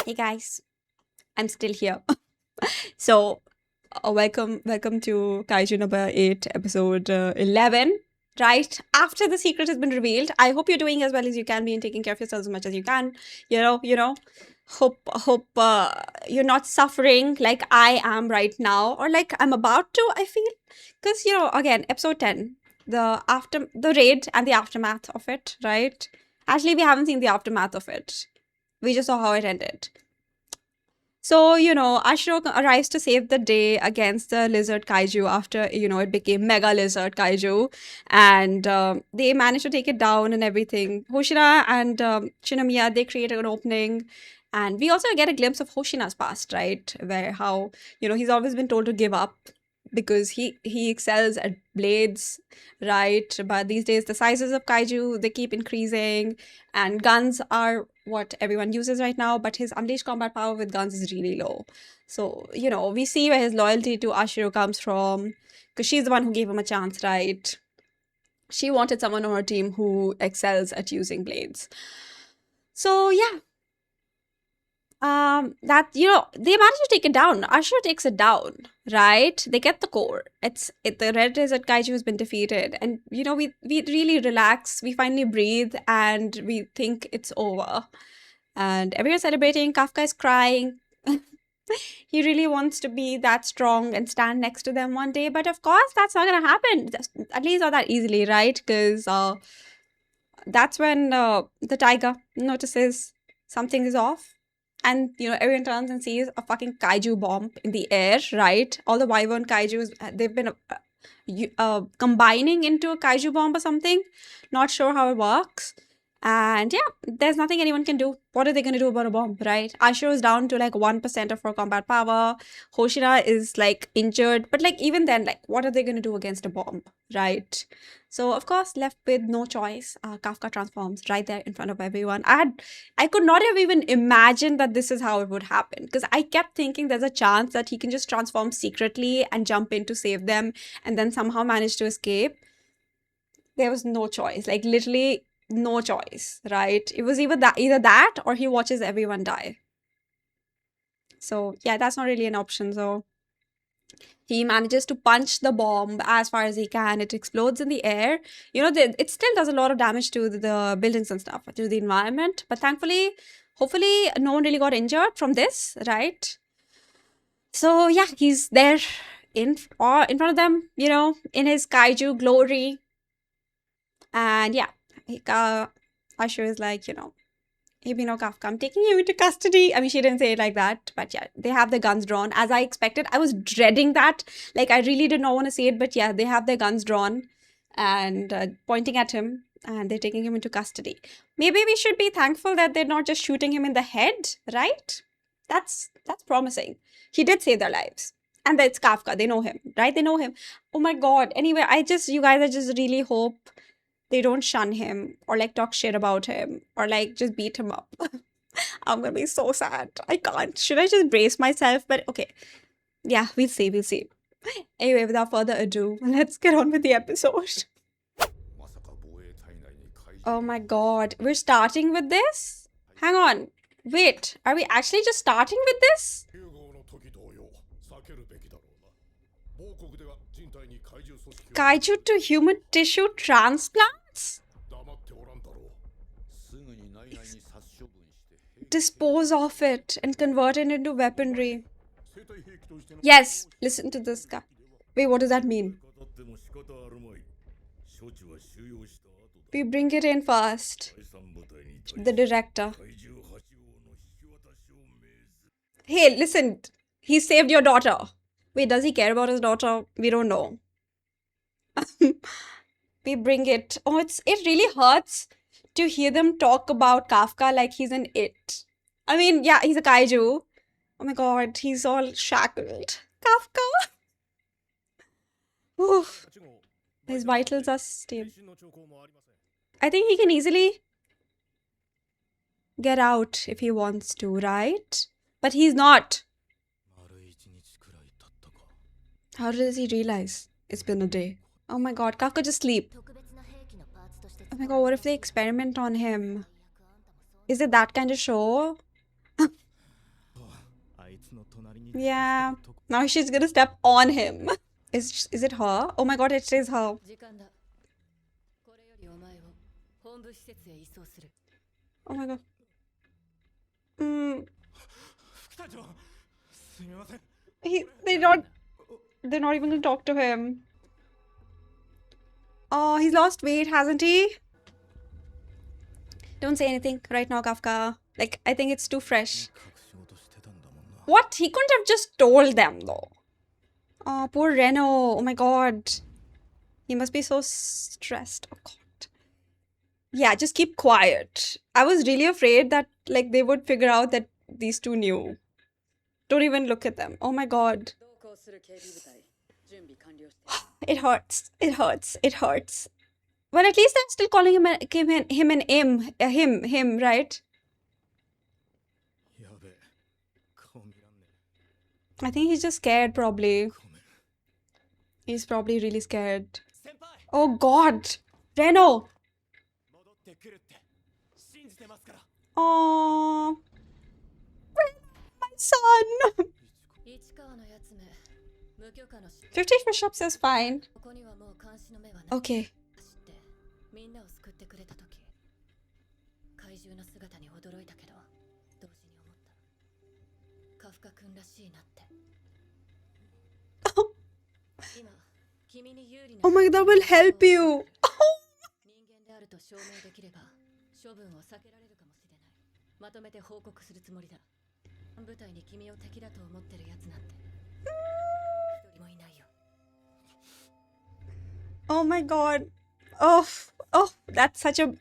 Hey guys, I'm still here. So, welcome to Kaiju number 8, episode 11. Right after the secret has been revealed, I hope you're doing as well as you can be and taking care of yourselves as much as you can. Hope you're not suffering like I am right now, or like I'm about to. I feel because again, episode 10, the raid and the aftermath of it. Right? Actually, we haven't seen the aftermath of it. We just saw how it ended. So, Ashiro arrives to save the day against the lizard kaiju after, it became mega lizard kaiju. And they manage to take it down and everything. Hoshina and Shinomiya, they create an opening. And we also get a glimpse of Hoshina's past, right? Where how, he's always been told to give up because he excels at blades, right? But these days, the sizes of kaiju, they keep increasing. And guns are what everyone uses right now, but his unleashed combat power with guns is really low. So, we see where his loyalty to Ashiro comes from, because she's the one who gave him a chance, right? She wanted someone on her team who excels at using blades. So, yeah. That they manage to take it down. Ashiro takes it down, right? They get the core. The red desert kaiju has been defeated, and we really relax. We finally breathe, and we think it's over. And everyone's celebrating. Kafka is crying. He really wants to be that strong and stand next to them one day, but of course that's not gonna happen. At least not that easily, right? Because that's when the tiger notices something is off. And, everyone turns and sees a fucking kaiju bomb in the air, right? All the wyvern kaijus, they've been combining into a kaiju bomb or something. Not sure how it works. And yeah, there's nothing anyone can do. What are they going to do about a bomb, right? Ashura is down to like 1% of her combat power. Hoshina is like injured. But like even then, like what are they going to do against a bomb, right? So of course, left with no choice, Kafka transforms right there in front of everyone. I could not have even imagined that this is how it would happen, because I kept thinking there's a chance that he can just transform secretly and jump in to save them and then somehow manage to escape. There was no choice, like literally no choice, right? It was either that or he watches everyone die. So yeah, that's not really an option. So he manages to punch the bomb as far as he can. It explodes in the air. It still does a lot of damage to the buildings and stuff, to the environment. But thankfully, hopefully, no one really got injured from this, right? So yeah, he's there in front of them, in his kaiju glory. And yeah, Ashur is like, Kafka, I'm taking you into custody. I mean, she didn't say it like that, but yeah, they have their guns drawn. As I expected, I was dreading that. Like, I really did not want to see it, but yeah, they have their guns drawn and pointing at him, and they're taking him into custody. Maybe we should be thankful that they're not just shooting him in the head, right? That's promising. He did save their lives. And that's Kafka. They know him, right? They know him. Oh my God. Anyway, you guys, I just really hope they don't shun him or like talk shit about him or like just beat him up. I'm gonna be so sad. I can't. Should I just brace myself? But okay. Yeah, we'll see. We'll see. Anyway, without further ado, let's get on with the episode. Oh my God. We're starting with this? Hang on. Wait, are we actually just starting with this? Kaiju to human tissue transplants? Dispose of it and convert it into weaponry. Yes, listen to this guy. Wait, what does that mean? We bring it in first. The director. Hey, listen. He saved your daughter. Wait, does he care about his daughter? We don't know. We bring it. Oh, it really hurts to hear them talk about Kafka like he's an it. I mean, yeah, he's a kaiju. Oh my God, he's all shackled. Kafka. Oof. His vitals are stable. I think he can easily get out if he wants to, right? But he's not. How does he realize it's been a day? Oh my God, Kafka just sleep. Oh my God, what if they experiment on him? Is it that kind of show? Yeah. Now she's gonna step on him. Is it her? Oh my god, it is her. Oh my god. Mm, they're not even gonna talk to him. Oh, he's lost weight, hasn't he? Don't say anything right now, Kafka. Like, I think it's too fresh. What? He couldn't have just told them, though. Oh, poor Reno. Oh my god. He must be so stressed. Oh god. Yeah, just keep quiet. I was really afraid that, like, they would figure out that these two knew. Don't even look at them. Oh my god. It hurts. It hurts. It hurts. Well, at least I'm still calling him him, right? I think he's just scared, probably. He's probably really scared. Oh god! Reno! Oh, my son! 50 push-ups is fine. Okay. Oh my god, that will help you. Oh. Oh my god. Oh, that's such a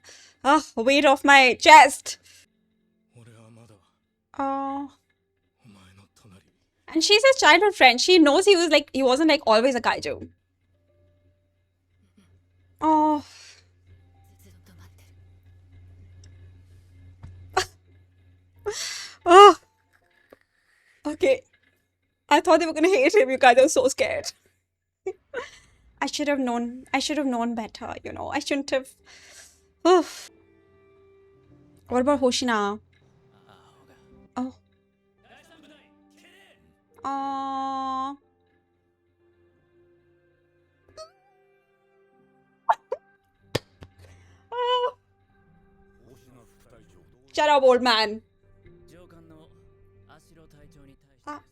weight off my chest. Oh. And she's his childhood friend. She knows he wasn't like always a kaiju. Oh. Oh. Okay. I thought they were gonna hate him. You guys are so scared. I should have known better, you know. I shouldn't have. Oh. What about Hoshina? Oh. Aww. Oh. Shut up, old man. Ah.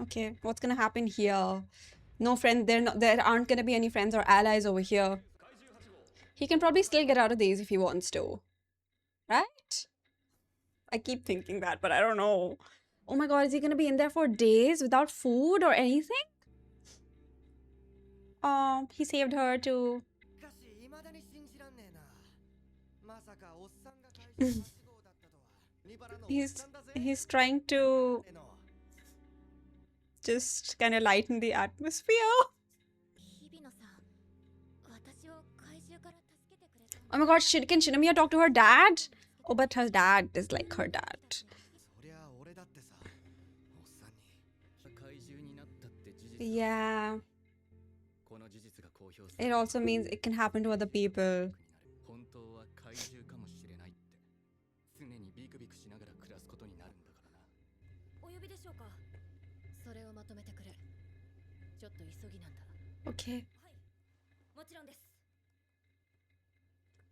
Okay, what's gonna happen here? No friend, there aren't gonna be any friends or allies over here. He can probably still get out of these if he wants to. Right? I keep thinking that, but I don't know. Oh my god, is he gonna be in there for days without food or anything? Oh, he saved her too. He's trying to just kind of lighten the atmosphere. Oh my god, can Shinomiya talk to her dad? Oh, but her dad is like her dad. Yeah. It also means it can happen to other people. Okay.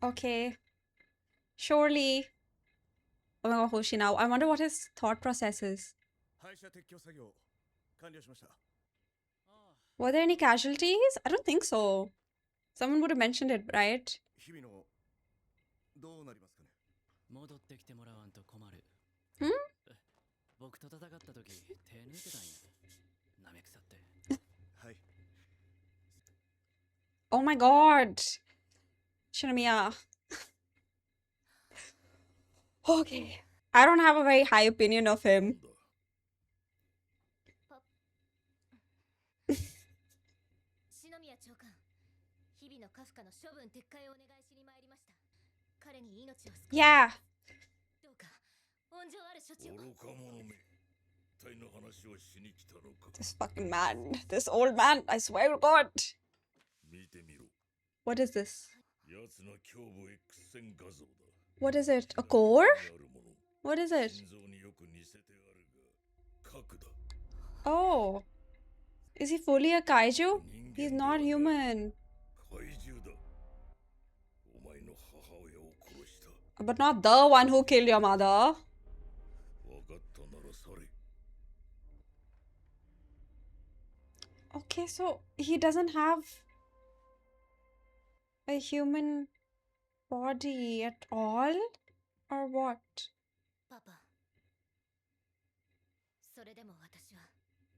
Okay. Surely. Oh my god, Hoshi now. I wonder what his thought process is. Were there any casualties? I don't think so. Someone would have mentioned it, right? Hmm? Oh my god. Shinomiya. Okay. I don't have a very high opinion of him. Yeah. This fucking man. This old man. I swear to God. What is this? What is it? A core? What is it? Oh, is he fully a kaiju? He's not human. But not the one who killed your mother. Okay, so he doesn't have a human body at all? Or what? パパ、それでも私は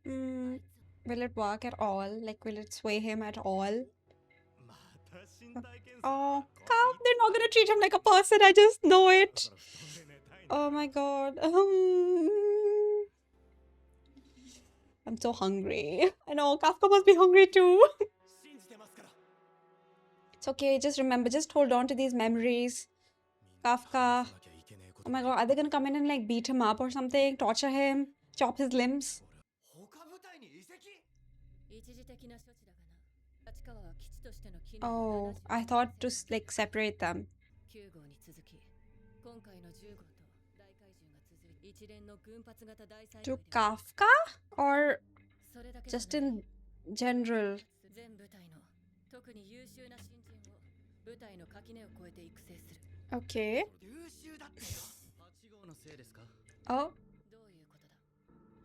Mm, will it work at all? Like, will it sway him at all? Oh, God, they're not gonna treat him like a person. I just know it. Oh my God. I'm so hungry. I know, Kafka must be hungry too. It's okay, just remember, just hold on to these memories. Kafka. Oh my God, are they gonna come in and like beat him up or something? Torture him? Chop his limbs? 他部隊に移籍？一時的な処置だがな。立川は基地としての機能 Oh, I thought to like separate them. 9号に続き、今回の10号と大怪獣が続い一連の群発型大災害 To で Kafka? Or それだけじゃ just ない in general? 全部隊の特に優秀な新人を部隊の垣根を越えて育成する。 Okay. 優秀だってよ。8号のせいですか？ Oh, どういうことだ？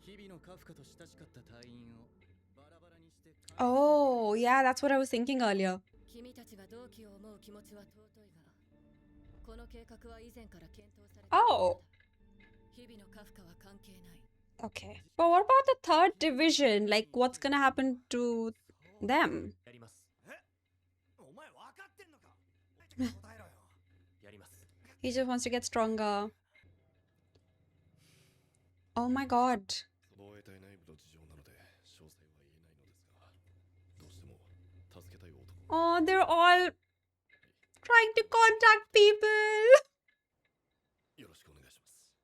日々のカフカと親しかった隊員をバラバラにして。 oh, yeah, that's what I was thinking earlier. 君たちが同期を思う気持ちは尊いが、この計画は以前から検討されている。 Oh, 日々のカフカは関係ない。 okay. But what about the third division? Like, what's gonna happen to them? やります。え？お前分かってんのか？答えろよ。やります。 He just wants to get stronger. Oh my God. 防衛隊内部の事情なので詳細は言えないのですが、どうしても助けたい男。 Oh, they're all trying to contact people. よろしくお願いします。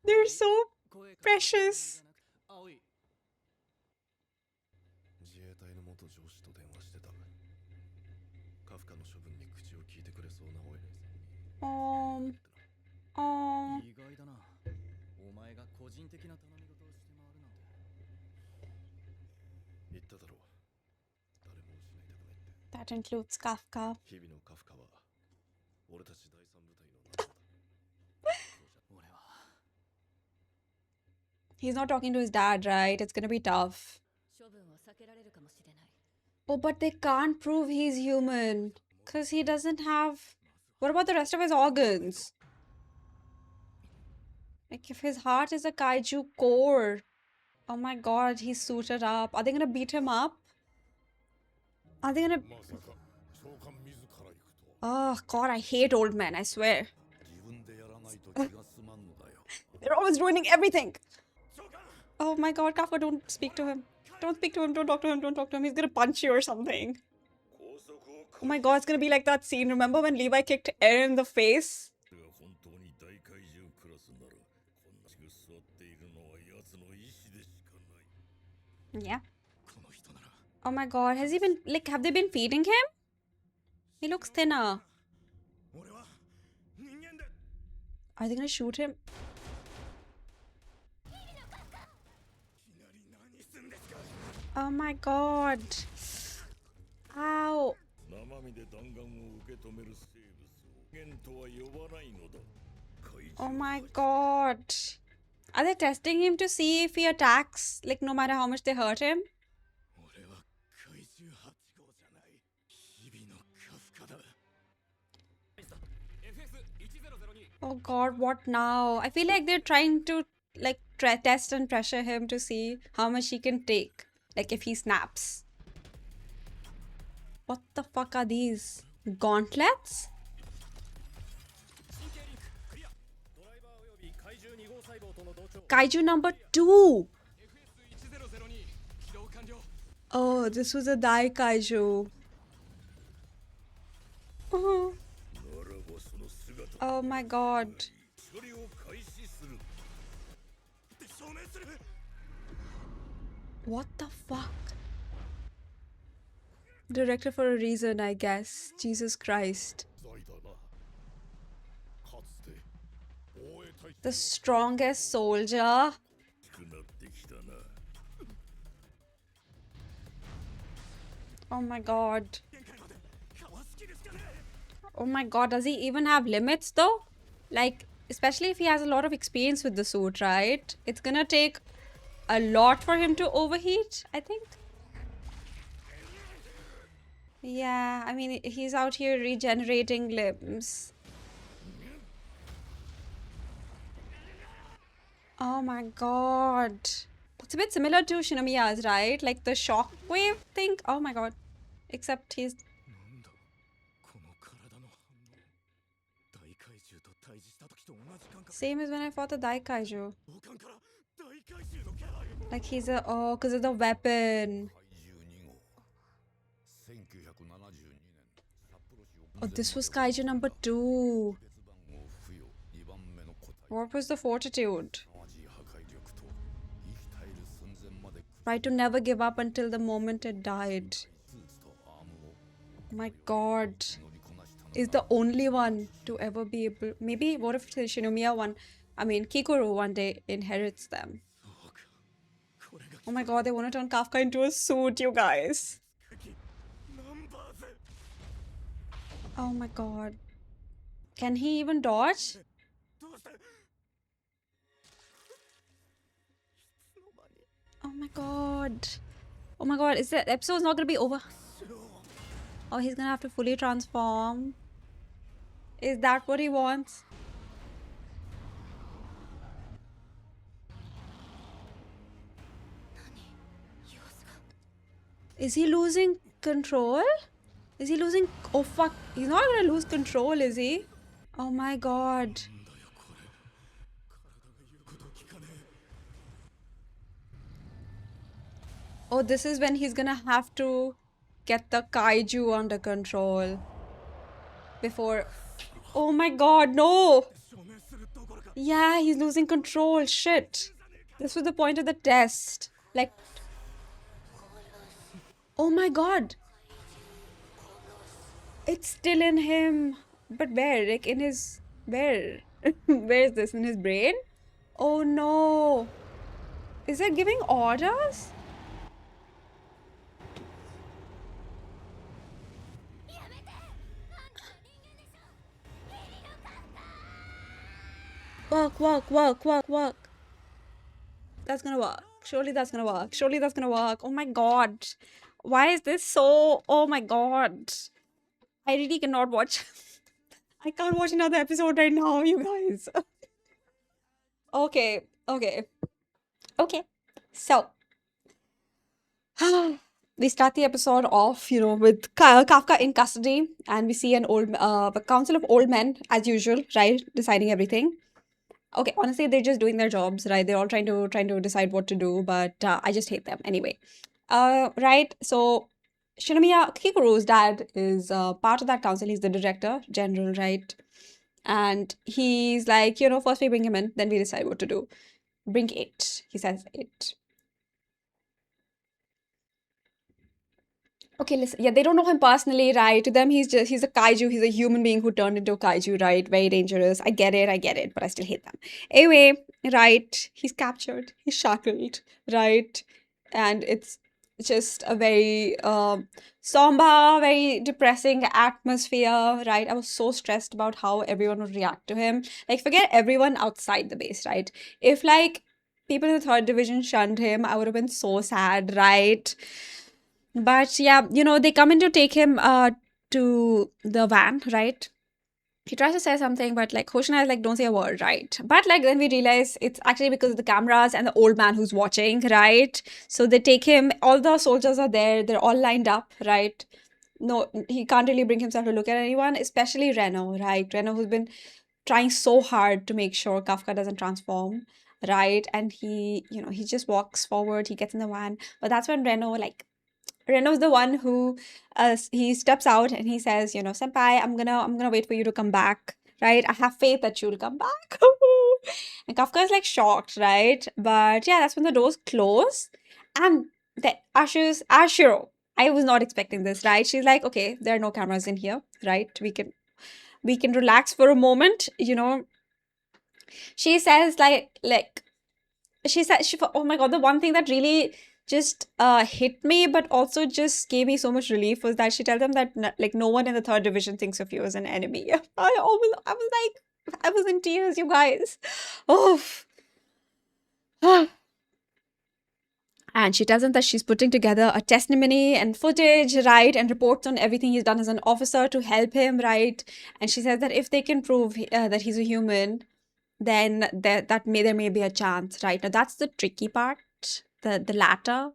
They're so 声か precious. 青い。自衛隊の元上司と電話してた。カフカの処分に口を聞いてくれそうなお偉いさんに。 Oh, 意外だな。お前が個人的な頼み事をして回るなんて。言っただろう。誰も失いたくないって。 that includes Kafka. 日々のカフカは俺たち第三部隊の仲間だ。俺は He's not talking to his dad, right? It's gonna be tough. 処分を避けられるかもしれない。 Oh, but they can't prove he's human. Because he doesn't have... What about the rest of his organs? Like, if his heart is a kaiju core... Oh my God, he's suited up. Are they gonna beat him up? Are they gonna... まさか長官自ら行くと Oh, God, I hate old men, I swear. 自分でやらないと気が済まんのだよ。 They're always ruining everything. 長官。 Oh my God, Kafka, don't speak to him. Don't speak to him, don't talk to him, don't talk to him. He's gonna punch you or something. 高速を Oh my God, it's gonna be like that scene. Remember when Levi kicked Eren in the face? が本当に大怪獣クラスならこんなしく座っているのは奴の意志でしかない。 Yeah. この人なら Oh my God, has he been... Like, have they been feeding him? He looks thinner. 俺は人間で。 Are they gonna shoot him? いきなり何すんですか？ Oh my God. Ow. 生身で弾丸を受け止める生物を人間とは呼ばないのだ。怪 Oh 獣 my God. Are they testing him to see if he attacks? Like, no matter how much they hurt him? 俺は怪獣8号じゃない。日々のカフカだ。FS1002。 Oh God, what now? I feel like they're trying to, like, test and pressure him to see how much he can take. Like, if he snaps. What the fuck are these? Gauntlets? 神経リンククリア。ドライバーおよび怪獣2号細胞との同調。 Kaiju number 2. FS1002 起動完了。 Oh, this was a Dai Kaiju. Oh, ならばその姿 oh my God. 処理を開始する。で証明する。 What the fuck? Directed for a reason, I guess. Jesus Christ. 罪だな。かつて The strongest soldier. Oh my god. Oh my god, does he even have limits though? Like, especially if he has a lot of experience with the suit, right? It's gonna take a lot for him to overheat, I think. Yeah, I mean, he's out here regenerating limbs. Oh my god. It's a bit similar to Shinomiya's, right? Like the shockwave thing. Oh my god. Except he's... なんだこの体の反応大怪獣と対峙した時と同じ感覚 Same as when I fought the Daikaiju. 王冠から大怪獣の気配 Like he's a... Oh, because of the weapon. 怪獣2号1972年札幌市を Oh, this was Kaiju number 2. 別番号付与2番目の個体 What was the fortitude? 凄まじい破壊力と生き絶える寸前まで Right, to never give up until the moment it died. スーツとアームを Oh my god. 乗りこなしたの Is the only one to ever be able... Maybe what if the Shinomiya one... I mean, Kikoro one day inherits them. そうかこれが Oh my god, they want to turn Kafka into a suit, you guys. ナンバーズ Oh my god. Can he even dodge? どうしていつの間に Oh my god. Oh my god, is the episode's not gonna be over? シロー Oh, he's gonna have to fully transform. Is that what he wants? Is he losing control? Is he losing... Oh fuck, he's not gonna lose control, is he? Oh my god. なんだよこれ体が言うこと聞かねえ Oh, this is when he's gonna have to get the kaiju under control. Before... Oh my god, no! 証明するどころか Yeah, he's losing control. Shit. This was the point of the test. Like... Oh my god. It's still in him. But where? Like in his... Where? Where is this? In his brain? Oh no. Is it giving orders? Work. That's gonna work. Surely that's gonna work. Surely that's gonna work. Oh my god. Why is this so... Oh my god. I really cannot watch... I can't watch another episode right now, you guys. Okay. So... we start the episode off, with Kafka in custody, and we see a council of old men, as usual, right, deciding everything. Okay, honestly, they're just doing their jobs, right? They're all trying to decide what to do, but I just hate them anyway. Right? So Shinomiya Kikuru's dad is part of that council. He's the director general, right? And he's like, first we bring him in, then we decide what to do. Bring it. He says it. Okay, listen. Yeah, they don't know him personally, right? To them, he's a kaiju. He's a human being who turned into a kaiju, right? Very dangerous. I get it, but I still hate them. Anyway, right? He's captured. He's shackled, right? And it's just a very somber, very depressing atmosphere, right? I was so stressed about how everyone would react to him. Like, forget everyone outside the base, right? If, like, people in the 3rd division shunned him, I would have been so sad, right? But yeah, they come in to take him to the van, right? He tries to say something, but like Hoshina is like, don't say a word, right? But like then we realize it's actually because of the cameras and the old man who's watching, right? So they take him, all the soldiers are there, they're all lined up, right? No, he can't really bring himself to look at anyone, especially Reno, right? Reno, who's been trying so hard to make sure Kafka doesn't transform, right? And he just walks forward, he gets in the van, but that's when Reno's the one who he steps out and he says, Senpai, I'm gonna wait for you to come back, right? I have faith that you'll come back. And Kafka is like shocked, right? But yeah, that's when the doors close and the Ashiro. I was not expecting this, right? She's like, okay, there are no cameras in here, right? We can relax for a moment, She says she said oh my god, the one thing that really just hit me but also just gave me so much relief was that she tells them that like no one in the third division thinks of you as an enemy. I was like, I was in tears, you guys. Oh. And she tells him that she's putting together a testimony and footage, right, and reports on everything he's done as an officer to help him, right. And she says that if they can prove that he's a human, then there may be a chance, right? Now that's the tricky part, the latter,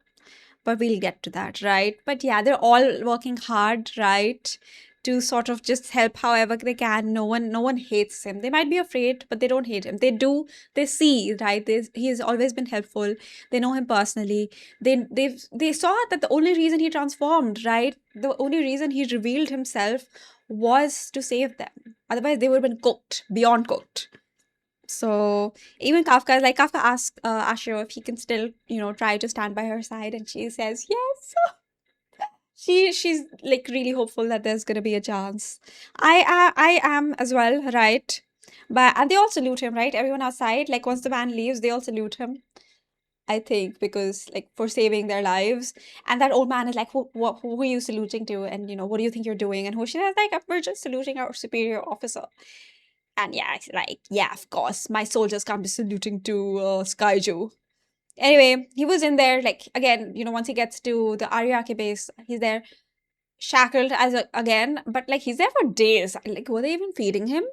but we'll get to that, right? But yeah, they're all working hard, right, to sort of just help however they can. No one hates him. They might be afraid, but they don't hate him. They do. They see, right? He's always been helpful. They know him personally. They saw that the only reason he transformed, right, the only reason he revealed himself was to save them. Otherwise, they would have been cooked, beyond cooked. So even Kafka is like, Kafka asks Ashura if he can still, try to stand by her side, and she says yes. She's like really hopeful that there's gonna be a chance. I am as well, right? And they all salute him, right? Everyone outside, like once the man leaves, they all salute him. I think because like for saving their lives, and that old man is like, who are you saluting to, and what do you think you're doing? And Hoshina is like, we're just saluting our superior officer. And yeah, it's like, yeah, of course, my soldiers can't be saluting to Skyju. Anyway, he was in there, like, again, once he gets to the Ariake base, he's there shackled again, but like he's there for days. Like, were they even feeding him?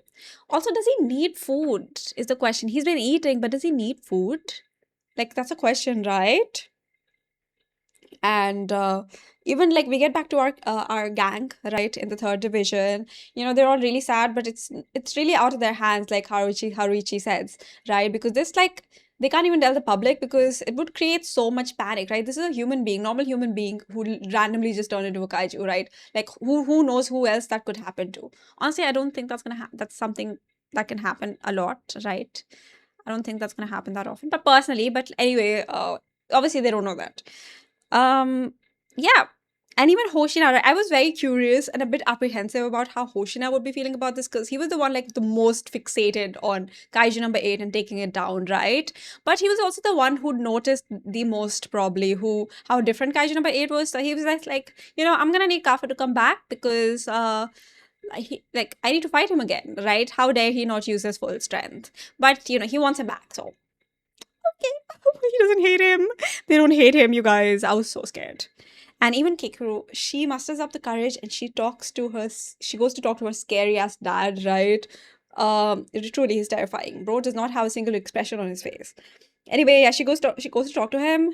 Also, does he need food? Is the question. He's been eating, but does he need food? Like, that's a question, right? And even like we get back to our gang, right, in the third division. They're all really sad, but it's really out of their hands, like Haruichi says, right? Because this, like, they can't even tell the public because it would create so much panic, right? This is a human being, normal human being who randomly just turned into a kaiju, right? Like, who knows who else that could happen to? Honestly, I don't think that's gonna happen. That's something that can happen a lot, right? I don't think that's gonna happen that often. But anyway, obviously they don't know that. Yeah. And even Hoshina, right? I was very curious and a bit apprehensive about how Hoshina would be feeling about this because he was the one like the most fixated on Kaiju number 8 and taking it down, right? But he was also the one who noticed the most probably how different Kaiju number 8 was. So he was like, I'm gonna need Kafa to come back because I need to fight him again, right? How dare he not use his full strength? But he wants him back, so okay. He doesn't hate him. They don't hate him, you guys. I was so scared. And even Kikuru, she musters up the courage and she goes to talk to her scary ass dad, right? Truly, he's terrifying. Bro does not have a single expression on his face. Anyway, yeah, she goes to talk to him.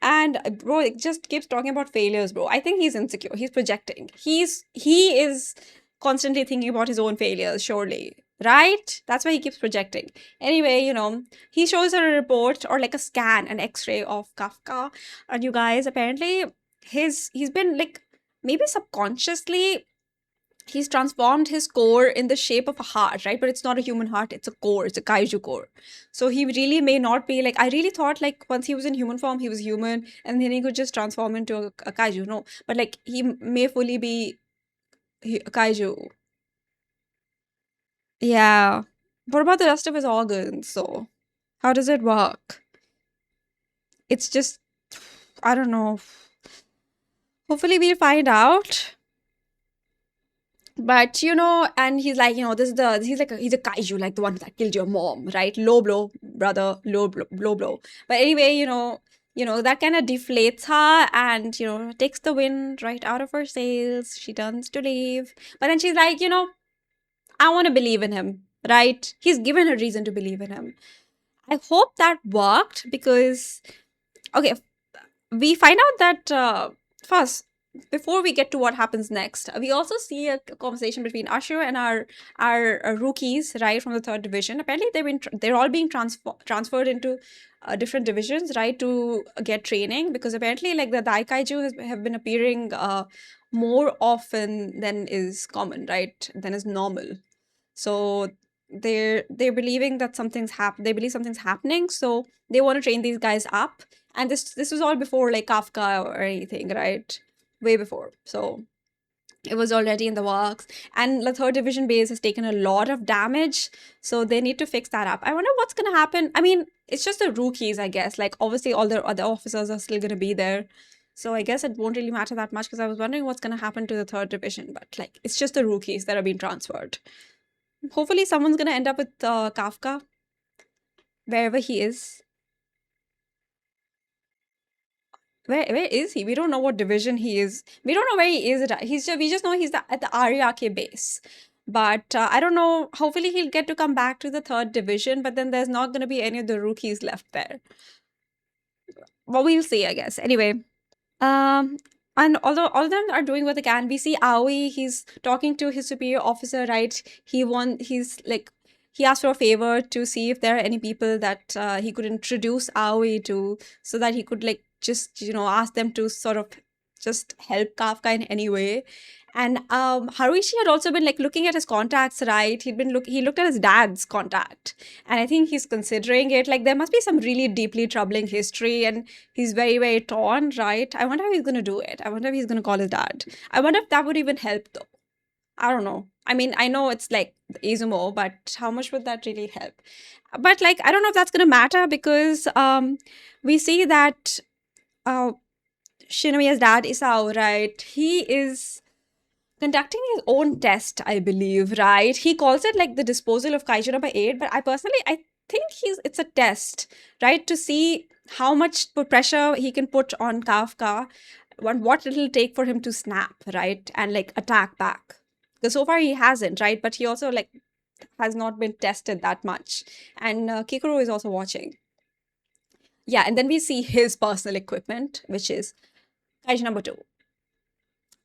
And bro, it just keeps talking about failures, bro. I think he's insecure. He's projecting. He is constantly thinking about his own failures, surely. Right? That's why he keeps projecting. Anyway, he shows her a report or like a scan, an X-ray of Kafka. And you guys, apparently, he's been like maybe subconsciously he's transformed his core in the shape of a heart, right? But it's not a human heart, it's a core, it's a kaiju core. So he really may not be like, I really thought like once he was in human form, he was human and then he could just transform into a kaiju. No, but like he may fully be a kaiju. Yeah. What about the rest of his organs? So how does it work? It's just, I don't know. Hopefully we'll find out. But and he's like, he's a kaiju, like the one that killed your mom, right? Low blow, brother, low blow. But anyway, that kind of deflates her and takes the wind right out of her sails. She turns to leave, but then she's like, I want to believe in him, right? He's given a reason to believe in him. I hope that worked because, okay, we find out that first, before we get to what happens next, we also see a conversation between Ashur and our rookies, right, from the third division. Apparently, they're all being transferred into different divisions, right, to get training because apparently, like the Daikaiju have been appearing more often than is common, right, than is normal. So they're believing that something's They believe something's happening, so they want to train these guys up. And this was all before like Kafka or anything, right? Way before. So It was already in the works, and the third division base has taken a lot of damage, so they need to fix that up. I wonder what's going to happen. I mean, it's just the rookies, I guess. Like, obviously all the other officers are still going to be there, so I guess it won't really matter that much, because I was wondering what's going to happen to the third division, but like, it's just the rookies that are being transferred. Hopefully someone's going to end up with Kafka wherever he is. Where is he? We don't know what division he is. We don't know where he is at. We just know he's at the Ariake base. But I don't know. Hopefully he'll get to come back to the third division, but then there's not going to be any of the rookies left there. Well, we'll see, I guess. Anyway, and although all of them are doing what they can, we see Aoi, he's talking to his superior officer, right? He asked for a favor to see if there are any people that he could introduce Aoi to, so that he could like just, ask them to sort of just help Kafka in any way. And Haruishi had also been like looking at his contacts, right? He looked at his dad's contact, and I think he's considering it. Like, there must be some really deeply troubling history, and he's very, very torn, right? I wonder how he's gonna do it. I wonder if he's gonna call his dad. I wonder if that would even help, though. I don't know. I mean, I know it's like Izumo, but how much would that really help? But like, I don't know if that's gonna matter, because we see that Shinomiya's dad, Isao, right? He is conducting his own test, I believe, right? He calls it like the disposal of Kaiju number 8, but I think it's a test, right? To see how much pressure he can put on Kafka, what it'll take for him to snap, right? And like attack back. Because so far he hasn't, right? But he also like has not been tested that much. And Kikuru is also watching. Yeah, and then we see his personal equipment, which is Kaiju number 2,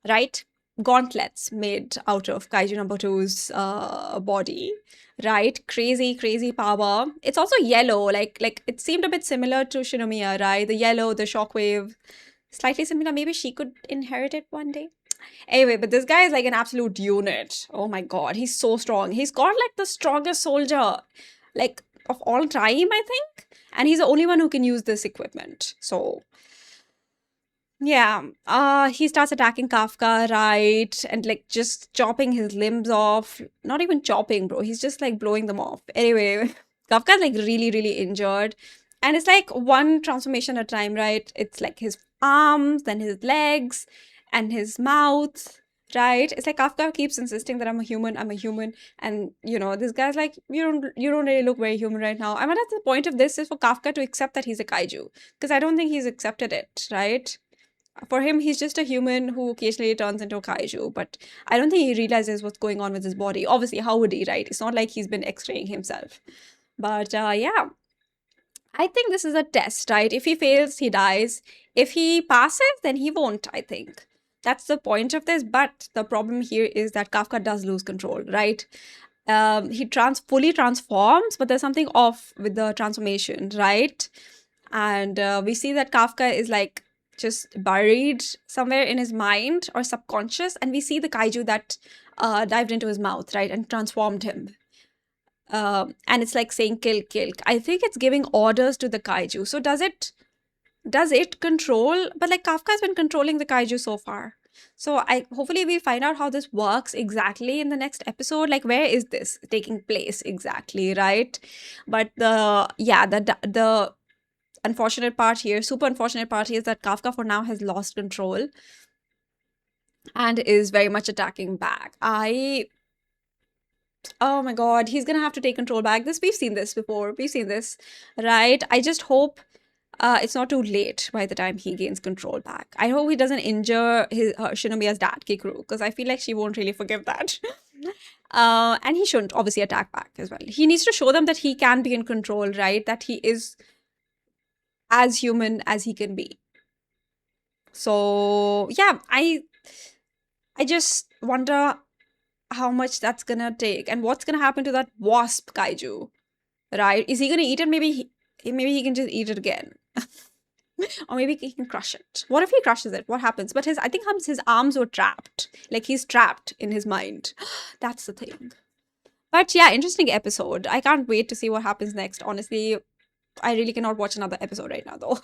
right? Gauntlets made out of Kaiju number 2's body, right? Crazy power. It's also yellow, like it seemed a bit similar to Shinomiya, right? The yellow, the shockwave, slightly similar. Maybe she could inherit it one day. Anyway, but this guy is like an absolute unit. Oh my god, he's so strong. He's got like the strongest soldier, like, of all time, I think. And he's the only one who can use this equipment. So yeah, he starts attacking Kafka, right? And like just chopping his limbs off. Not even chopping, bro. He's just like blowing them off. Anyway, Kafka's like really injured. And it's like one transformation at a time, right? It's like his arms, then his legs, and his mouth, right? It's like Kafka keeps insisting that I'm a human. And this guy's like, you don't really look very human right now. I mean, at the point of this is for Kafka to accept that he's a kaiju. Because I don't think he's accepted it, right? For him, he's just a human who occasionally turns into a kaiju, but I don't think he realizes what's going on with his body. Obviously, how would he, right? It's not like he's been x-raying himself. But yeah, I think this is a test, right? If he fails, he dies. If he passes, then he won't, I think. That's the point of this, but the problem here is that Kafka does lose control, right? He fully transforms, but there's something off with the transformation, right? And we see that Kafka is like just buried somewhere in his mind or subconscious, and we see the kaiju that dived into his mouth, right, and transformed him. And it's like saying kill. I think it's giving orders to the kaiju. So does it control? But like Kafka has been controlling the kaiju so far. So hopefully we find out how this works exactly in the next episode. Like, where is this taking place exactly, right? But the unfortunate part here, super unfortunate part here, is that Kafka for now has lost control and is very much attacking back. Oh my god, he's gonna have to take control back. We've seen this before. We've seen this, right? I just hope it's not too late by the time he gains control back. I hope he doesn't injure Shinomiya's dad, Kikuru, because I feel like she won't really forgive that. And he shouldn't obviously attack back as well. He needs to show them that he can be in control, right? That he is as human as he can be. So yeah, I just wonder how much that's gonna take and what's gonna happen to that wasp kaiju, right? Is he gonna eat it? Maybe he can just eat it again. Or maybe he can crush it. What if he crushes it? What happens? But I think his arms were trapped. Like, he's trapped in his mind. That's the thing. But yeah, interesting episode. I can't wait to see what happens next. Honestly, I really cannot watch another episode right now, though.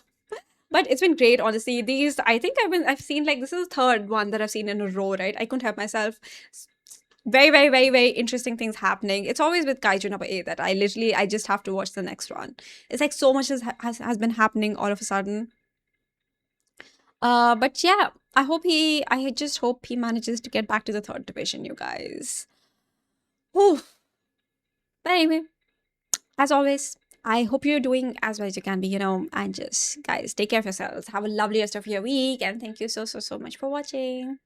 But it's been great, honestly. These, I think I've seen, like, this is the third one that I've seen in a row, right? I couldn't help myself. Very, very, very, very interesting things happening. It's always with Kaiju number 8 that I just have to watch the next one. It's like so much has been happening all of a sudden. But yeah, I just hope he manages to get back to the third division, you guys. Whew. But anyway, as always, I hope you're doing as well as you can be, and just, guys, take care of yourselves. Have a lovely rest of your week, and thank you so, so, so much for watching.